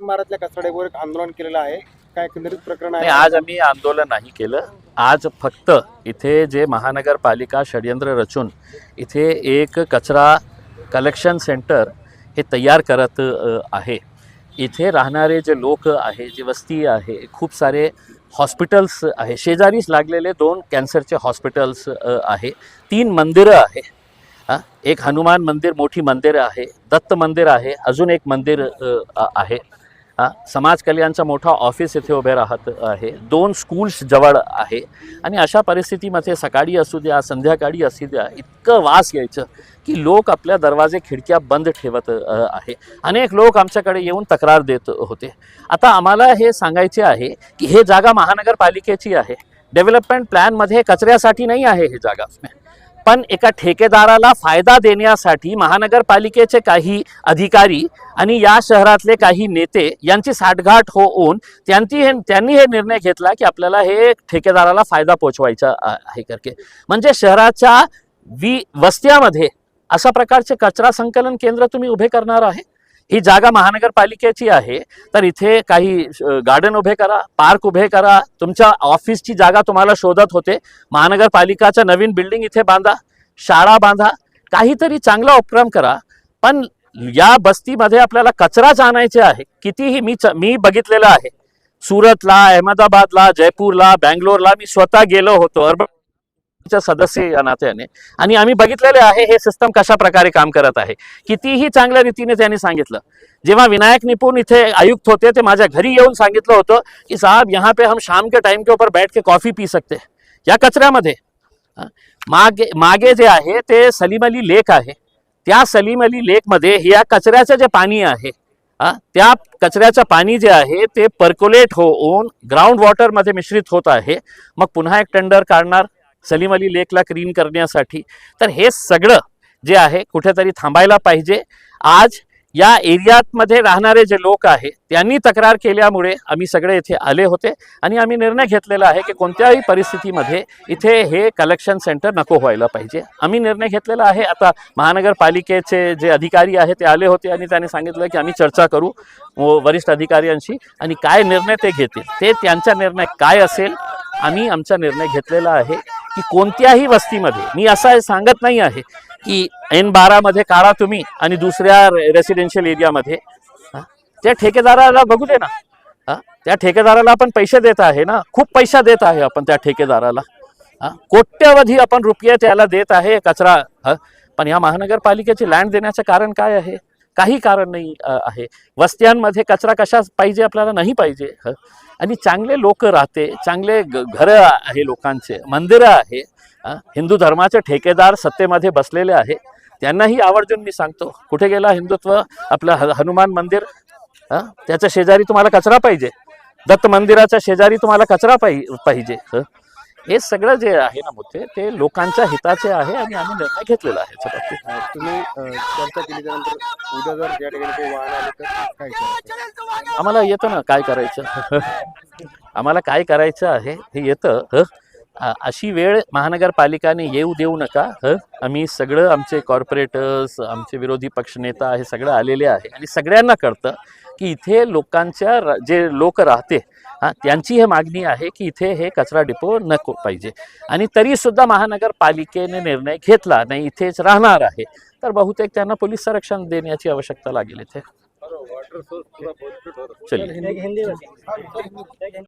महाराजच्या कचड्यावर एक आंदोलन केलेलं आहे, काय एकंदरीत प्रकरण आहे? नाही, आज आम्ही आंदोलन नाही केलं. आज फक्त इथे जे महानगरपालिका षडयंत्र रचून इथे एक कचरा कलेक्शन सेंटर हे तयार करत आहे. इथे राहणारे जे लोक आहे, जी वस्ती आहे, खूप सारे हॉस्पिटल्स आहे, शेजारीच लागलेले 2 कॅन्सरचे हॉस्पिटल्स आहे, 3 मंदिरं आहे. एक हनुमान मंदिर, मोठी मंदिर आहे, दत्त मंदिर आहे, अजून एक मंदिर आहे. समाज कल्याणचा मोठा ऑफिस इथे उभे राहत आहे, 2 स्कूल्स जवळ आहे. आणि अशा परिस्थितीमध्ये सकाळी असू द्या, संध्याकाळी असू द्या, इतकं वास यायचं की लोक आपल्या दरवाजे खिडक्या बंद ठेवत आहे. अनेक लोक आमच्याकडे येऊन तक्रार देत होते. आता आम्हाला हे सांगायचे आहे की हे जागा महानगरपालिकेची आहे, डेव्हलपमेंट प्लॅनमध्ये कचऱ्यासाठी नाही आहे ही जागा, पण एका ठेकेदाराला फायदा देण्यासाठी महानगरपालिकेचे काही अधिकारी आणि या शहरातले काही नेते यांची साठगाठ होऊन त्यांनी हे निर्णय घेतला की आपल्याला हे ठेकेदाराला फायदा पोचवायचा आहे करके. म्हणजे शहराच्या वस्त्यामध्ये अशा प्रकारचे कचरा संकलन केंद्र तुम्ही उभे करणार आहे. ही जागा महानगरपालिकेची आहे, तर इथे काही गार्डन उभे करा, पार्क उभे करा. तुमच्या ऑफिसची जागा तुम्हाला शोधत होते, महानगरपालिकाचा नवीन बिल्डिंग इथे बांधा, शाळा बांधा, काहीतरी चांगला उपक्रम करा. पण या बस्तीमध्ये आपल्याला कचराच आणायचे आहे. कितीही मी बघितलेलं आहे, सुरतला, अहमदाबादला, जयपूरला, बँगलोरला मी स्वतः गेलो होतो अर्बन सदस्य या नात्याने, आणि आम्ही बघितलेले आहे हे सिस्टम कशा प्रकारे काम करत आहे. कितीही चांगल्या रीतीने त्यांनी सांगितलं. जेव्हा विनायक निपुण इथे आयुक्त होते ते माझ्या घरी येऊन सांगितलं होतं की साहब यहाँ पे हम शाम के टाइम के ऊपर बैठ के कॉफी पी सकते हैं. या कचऱ्यामध्ये मागे जे आहे ते सलीम अली लेक आहे, त्या सलीम अली लेकमध्ये या कचऱ्याचं जे पाणी आहे, त्या कचऱ्याचं पाणी जे आहे ते पर्क्युलेट होऊन ग्राउंड वॉटरमध्ये मिश्रित होत आहे. मग पुन्हा एक टेंडर काढणार सलीम अली लेकला क्लीन करण्यासाठी. तर हे सगळं जे आहे कुठेतरी थांबायला पाहिजे. आज या एरियामध्ये राहणारे जे लोक आहे त्यांनी तक्रार केल्यामुळे आम्ही सगळे इथे आले होते आणि आम्ही निर्णय घेतलेला आहे की कोणत्याही परिस्थितीमध्ये इथे हे कलेक्शन सेंटर नको व्हायला पाहिजे. आम्ही निर्णय घेतलेला आहे. आता महानगरपालिकेचे जे अधिकारी आहे ते आले होते आणि त्यांनी सांगितलं की आम्ही चर्चा करू वरिष्ठ अधिकाऱ्यांशी आणि काय निर्णय ते घेतील ते त्यांचा निर्णय काय असेल. आम्ही आमचा निर्णय घेतलेला आहे की कोणत्याही वस्तीमध्ये, मी असं सांगत नाही आहे की N12 मध्ये काढा तुम्ही आणि दुसऱ्या रेसिडेन्शियल एरियामध्ये, त्या ठेकेदाराला बघू दे ना. त्या ठेकेदाराला आपण पैसे देत आहे ना, खूप पैसा देत आहे आपण त्या ठेकेदाराला, कोट्यवधी आपण रुपये त्याला देत आहे कचरा. पण या महानगरपालिकेची लँड देण्याचं कारण काय आहे? काही कारण नाही आहे. वस्त्यांमध्ये कचरा कशा पाहिजे आपल्याला नाही पाहिजे. आणि चांगले लोक राहते, चांगले घरं आहे, लोकांचे मंदिरं आहे, हिंदू धर्माचे ठेकेदार सत्तेमध्ये बसलेले आहे, त्यांनाही आवर्जून मी सांगतो कुठे गेला हिंदुत्व? आपलं हनुमान मंदिर, त्याच्या शेजारी तुम्हाला कचरा पाहिजे, दत्त मंदिराच्या शेजारी तुम्हाला कचरा पाहिजे. हे सगळं जे आहे ना मुद्दे ते लोकांच्या हिताचे आहे आणि आम्ही निर्णय घेतलेला आहे. तुम्ही चर्चा केली त्यानंतर उद्या जर या ठिकाणी काही वाहन आले तर काय करायचं? आम्हाला येतं ना काय करायचं. आम्हाला काय करायचं आहे हे येतं. अशी वेळ महानगरपालिकाने येऊ देऊ नका. आम्ही सगळं, आमचे कॉर्पोरेटर्स, आमचे विरोधी पक्षनेता हे सगळं आलेले आहे आणि सगळ्यांना कळतं की इथे लोकांच्या जे लोक राहते त्यांची हे मागणी आहे की इथे हे कचरा डिपो नको पाहिजे. आणि तरीसुद्धा महानगरपालिकेने निर्णय घेतला नाही, इथेच राहणार आहे, तर बहुतेक त्यांना पोलीस संरक्षण देण्याची आवश्यकता लागेल इथे. चलिए.